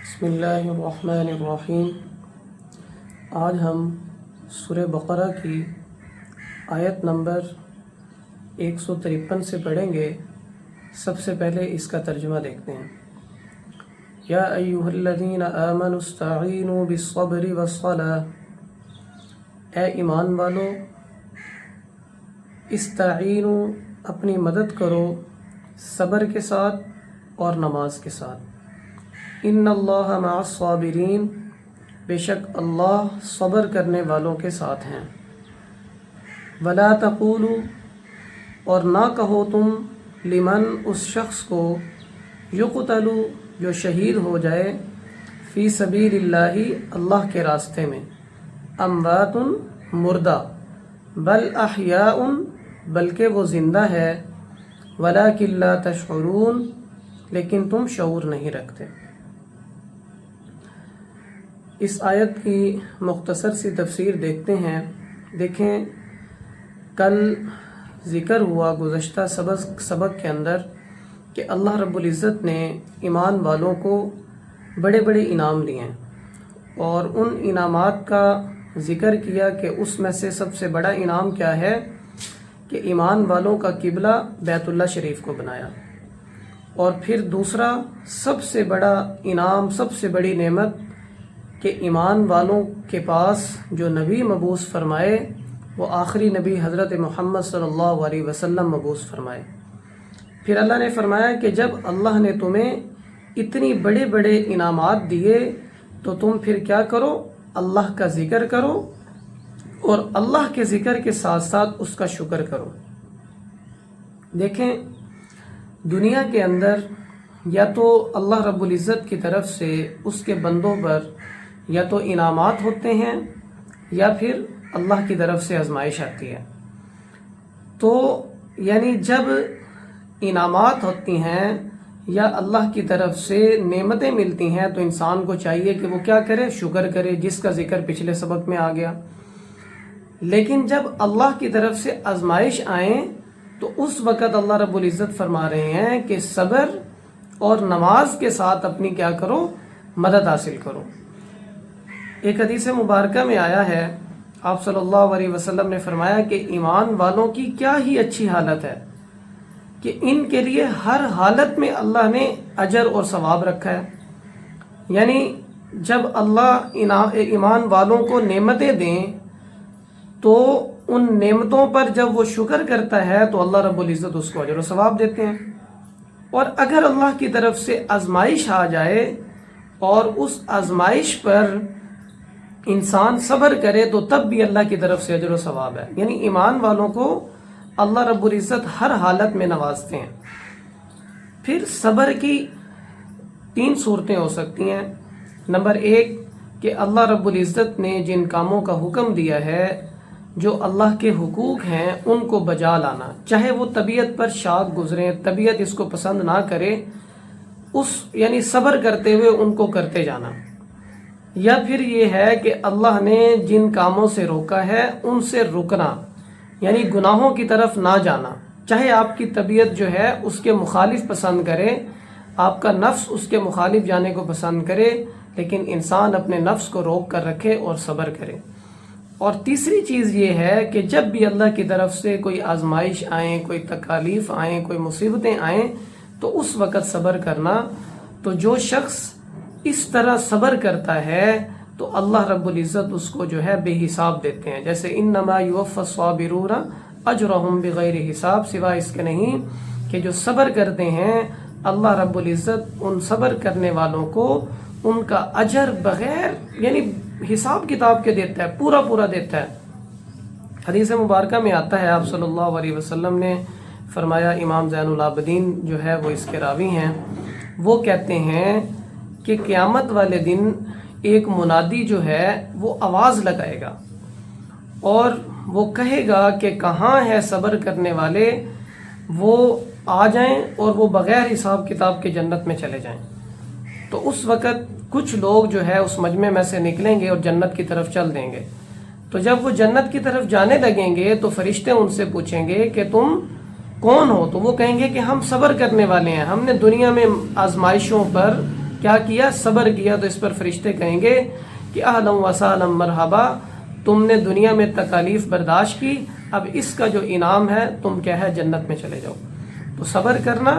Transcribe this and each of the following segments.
بسم اللہ الرحمن الرحیم۔ آج ہم سورہ بقرہ کی آیت نمبر 153 سے پڑھیں گے۔ سب سے پہلے اس کا ترجمہ دیکھتے ہیں۔ یا ایھا الذین آمنوا استعینوا بالصبر والصلاۃ، اے ایمان والو استعینوا اپنی مدد کرو صبر کے ساتھ اور نماز کے ساتھ۔ ان اللہ مع الصابرین، بے شک اللہ صبر کرنے والوں کے ساتھ ہیں۔ ولا تقولوا، اور نہ کہو تم لمن اس شخص کو یقتل جو شہید ہو جائے فی سبیل اللہ اللہ کے راستے میں، اموات مردہ، بل احیاء بلکہ وہ زندہ ہے، ولکن لا تشعرون لیکن تم شعور نہیں رکھتے۔ اس آیت کی مختصر سی تفسیر دیکھتے ہیں۔ دیکھیں، کل ذکر ہوا گزشتہ سبق کے اندر کہ اللہ رب العزت نے ایمان والوں کو بڑے بڑے انعام دیے ہیں، اور ان انعامات کا ذکر کیا کہ اس میں سے سب سے بڑا انعام کیا ہے کہ ایمان والوں کا قبلہ بیت اللہ شریف کو بنایا، اور پھر دوسرا سب سے بڑا انعام، سب سے بڑی نعمت کہ ایمان والوں کے پاس جو نبی مبعوث فرمائے وہ آخری نبی حضرت محمد صلی اللہ علیہ وسلم مبعوث فرمائے۔ پھر اللہ نے فرمایا کہ جب اللہ نے تمہیں اتنی بڑے بڑے انعامات دیے تو تم پھر کیا کرو، اللہ کا ذکر کرو، اور اللہ کے ذکر کے ساتھ ساتھ اس کا شکر کرو۔ دیکھیں، دنیا کے اندر یا تو اللہ رب العزت کی طرف سے اس کے بندوں پر یا تو انعامات ہوتے ہیں یا پھر اللہ کی طرف سے آزمائش آتی ہے۔ تو یعنی جب انعامات ہوتی ہیں یا اللہ کی طرف سے نعمتیں ملتی ہیں تو انسان کو چاہیے کہ وہ کیا کرے، شکر کرے، جس کا ذکر پچھلے سبق میں آ گیا۔ لیکن جب اللہ کی طرف سے آزمائش آئیں تو اس وقت اللہ رب العزت فرما رہے ہیں کہ صبر اور نماز کے ساتھ اپنی کیا کرو، مدد حاصل کرو۔ ایک حدیث مبارکہ میں آیا ہے، آپ صلی اللہ علیہ وسلم نے فرمایا کہ ایمان والوں کی کیا ہی اچھی حالت ہے کہ ان کے لیے ہر حالت میں اللہ نے اجر اور ثواب رکھا ہے۔ یعنی جب اللہ ایمان والوں کو نعمتیں دیں تو ان نعمتوں پر جب وہ شکر کرتا ہے تو اللہ رب العزت اس کو اجر و ثواب دیتے ہیں، اور اگر اللہ کی طرف سے آزمائش آ جائے اور اس آزمائش پر انسان صبر کرے تو تب بھی اللہ کی طرف سے اجر و ثواب ہے۔ یعنی ایمان والوں کو اللہ رب العزت ہر حالت میں نوازتے ہیں۔ پھر صبر کی 3 صورتیں ہو سکتی ہیں۔ نمبر 1 کہ اللہ رب العزت نے جن کاموں کا حکم دیا ہے، جو اللہ کے حقوق ہیں، ان کو بجا لانا، چاہے وہ طبیعت پر شاق گزریں، طبیعت اس کو پسند نہ کرے، یعنی صبر کرتے ہوئے ان کو کرتے جانا۔ یا پھر یہ ہے کہ اللہ نے جن کاموں سے روکا ہے ان سے رکنا، یعنی گناہوں کی طرف نہ جانا، چاہے آپ کی طبیعت جو ہے اس کے مخالف پسند کرے، آپ کا نفس اس کے مخالف جانے کو پسند کرے، لیکن انسان اپنے نفس کو روک کر رکھے اور صبر کرے۔ اور تیسری چیز یہ ہے کہ جب بھی اللہ کی طرف سے کوئی آزمائش آئیں، کوئی تکالیف آئیں، کوئی مصیبتیں آئیں تو اس وقت صبر کرنا۔ تو جو شخص اس طرح صبر کرتا ہے تو اللہ رب العزت اس کو جو ہے بے حساب دیتے ہیں، جیسے انما یوفی الصابرون اجرہم بغیر حساب، سوائے اس کے نہیں کہ جو صبر کرتے ہیں اللہ رب العزت ان صبر کرنے والوں کو ان کا اجر بغیر یعنی حساب کتاب کے دیتا ہے، پورا پورا دیتا ہے۔ حدیث مبارکہ میں آتا ہے، آپ صلی اللہ علیہ وسلم نے فرمایا، امام زین العابدین جو ہے وہ اس کے راوی ہیں، وہ کہتے ہیں کہ قیامت والے دن ایک منادی جو ہے وہ آواز لگائے گا اور وہ کہے گا کہ کہاں ہے صبر کرنے والے، وہ آ جائیں اور وہ بغیر حساب کتاب کے جنت میں چلے جائیں۔ تو اس وقت کچھ لوگ جو ہے اس مجمع میں سے نکلیں گے اور جنت کی طرف چل دیں گے۔ تو جب وہ جنت کی طرف جانے لگیں گے تو فرشتے ان سے پوچھیں گے کہ تم کون ہو؟ تو وہ کہیں گے کہ ہم صبر کرنے والے ہیں، ہم نے دنیا میں آزمائشوں پر کیا کیا؟ صبر کیا، تو اس پر فرشتے کہیں گے کہ اہلا و سہلا مرحبا، تم نے دنیا میں تکالیف برداشت کی، اب اس کا جو انعام ہے تم کیا ہے جنت میں چلے جاؤ۔ تو صبر کرنا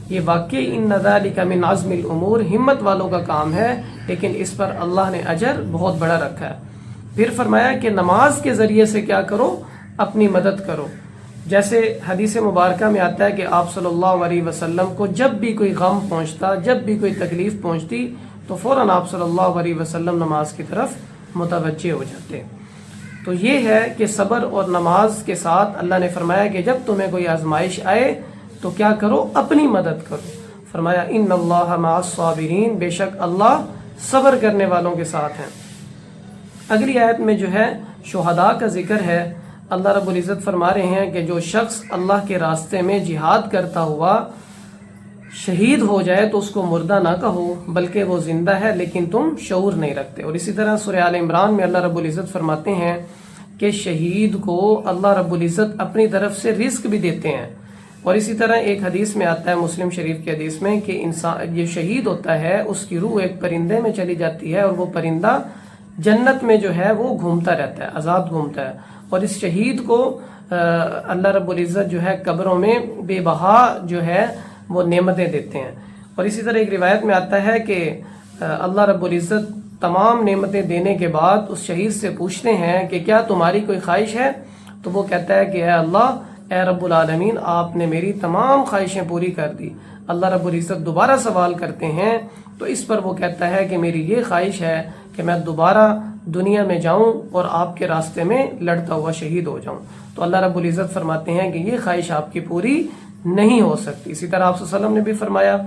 یہ واقعی ان ذالک من عزم الامور، ہمت والوں کا کام ہے، لیکن اس پر اللہ نے اجر بہت بڑا رکھا ہے۔ پھر فرمایا کہ نماز کے ذریعے سے کیا کرو؟ اپنی مدد کرو۔ جیسے حدیث مبارکہ میں آتا ہے کہ آپ صلی اللہ علیہ وسلم کو جب بھی کوئی غم پہنچتا، جب بھی کوئی تکلیف پہنچتی، تو فوراً آپ صلی اللہ علیہ وسلم نماز کی طرف متوجہ ہو جاتے۔ تو یہ ہے کہ صبر اور نماز کے ساتھ اللہ نے فرمایا کہ جب تمہیں کوئی آزمائش آئے تو کیا کرو؟ اپنی مدد کرو۔ فرمایا ان اللہ مع الصابرین، بے شک اللہ صبر کرنے والوں کے ساتھ ہیں۔ اگلی آیت میں جو ہے شہداء کا ذکر ہے۔ اللہ رب العزت فرما رہے ہیں کہ جو شخص اللہ کے راستے میں جہاد کرتا ہوا شہید ہو جائے تو اس کو مردہ نہ کہو، بلکہ وہ زندہ ہے لیکن تم شعور نہیں رکھتے۔ اور اسی طرح سورہ آل عمران میں اللہ رب العزت فرماتے ہیں کہ شہید کو اللہ رب العزت اپنی طرف سے رزق بھی دیتے ہیں۔ اور اسی طرح ایک حدیث میں آتا ہے، مسلم شریف کی حدیث میں، کہ انسان یہ شہید ہوتا ہے، اس کی روح ایک پرندے میں چلی جاتی ہے اور وہ پرندہ جنت میں جو ہے وہ گھومتا رہتا ہے، آزاد گھومتا ہے۔ اور اس شہید کو اللہ رب العزت جو ہے قبروں میں بے بہا جو ہے وہ نعمتیں دیتے ہیں۔ اور اسی طرح ایک روایت میں آتا ہے کہ اللہ رب العزت تمام نعمتیں دینے کے بعد اس شہید سے پوچھتے ہیں کہ کیا تمہاری کوئی خواہش ہے؟ تو وہ کہتا ہے کہ اے اللہ، اے رب العالمین، آپ نے میری تمام خواہشیں پوری کر دی۔ اللہ رب العزت دوبارہ سوال کرتے ہیں تو اس پر وہ کہتا ہے کہ میری یہ خواہش ہے کہ میں دوبارہ دنیا میں جاؤں اور آپ کے راستے میں لڑتا ہوا شہید ہو جاؤں۔ تو اللہ رب العزت فرماتے ہیں کہ یہ خواہش آپ کی پوری نہیں ہو سکتی۔ اسی طرح آپ صلی اللہ علیہ وسلم نے بھی فرمایا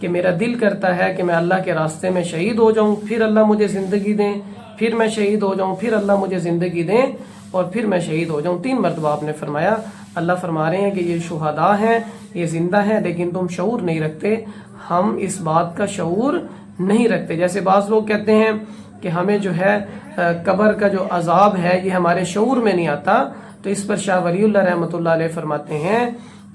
کہ میرا دل کرتا ہے کہ میں اللہ کے راستے میں شہید ہو جاؤں، پھر اللہ مجھے زندگی دیں، پھر میں شہید ہو جاؤں، پھر اللہ مجھے زندگی دیں، اور پھر میں شہید ہو جاؤں۔ 3 مرتبہ آپ نے فرمایا۔ اللہ فرما رہے ہیں کہ یہ شہداء ہیں، یہ زندہ ہیں، لیکن تم شعور نہیں رکھتے۔ ہم اس بات کا شعور نہیں رکھتے۔ جیسے بعض لوگ کہتے ہیں کہ ہمیں جو ہے قبر کا جو عذاب ہے یہ ہمارے شعور میں نہیں آتا، تو اس پر شاہ ولی اللہ رحمۃ اللہ علیہ فرماتے ہیں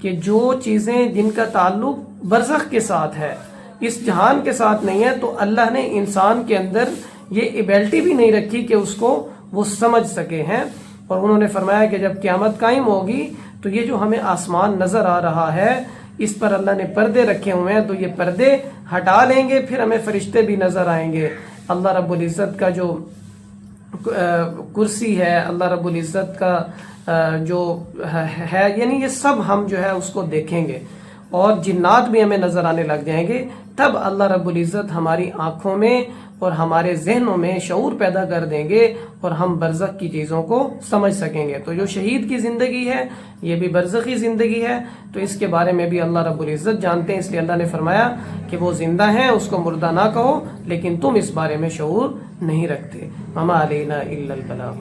کہ جو چیزیں جن کا تعلق برزخ کے ساتھ ہے، اس جہان کے ساتھ نہیں ہے، تو اللہ نے انسان کے اندر یہ ایبلٹی بھی نہیں رکھی کہ اس کو وہ سمجھ سکے ہیں۔ اور انہوں نے فرمایا کہ جب قیامت قائم ہوگی تو یہ جو ہمیں آسمان نظر آ رہا ہے اس پر اللہ نے پردے رکھے ہوئے ہیں، تو یہ پردے ہٹا لیں گے، پھر ہمیں فرشتے بھی نظر آئیں گے۔ اللہ رب العزت کا جو کرسی ہے، اللہ رب العزت کا جو ہے، یعنی یہ سب ہم جو ہے اس کو دیکھیں گے، اور جنات بھی ہمیں نظر آنے لگ جائیں گے۔ تب اللہ رب العزت ہماری آنکھوں میں اور ہمارے ذہنوں میں شعور پیدا کر دیں گے اور ہم برزخ کی چیزوں کو سمجھ سکیں گے۔ تو جو شہید کی زندگی ہے یہ بھی برزخی زندگی ہے، تو اس کے بارے میں بھی اللہ رب العزت جانتے ہیں، اس لیے اللہ نے فرمایا کہ وہ زندہ ہیں، اس کو مردہ نہ کہو، لیکن تم اس بارے میں شعور نہیں رکھتے۔ وما علینا الا البلاغ۔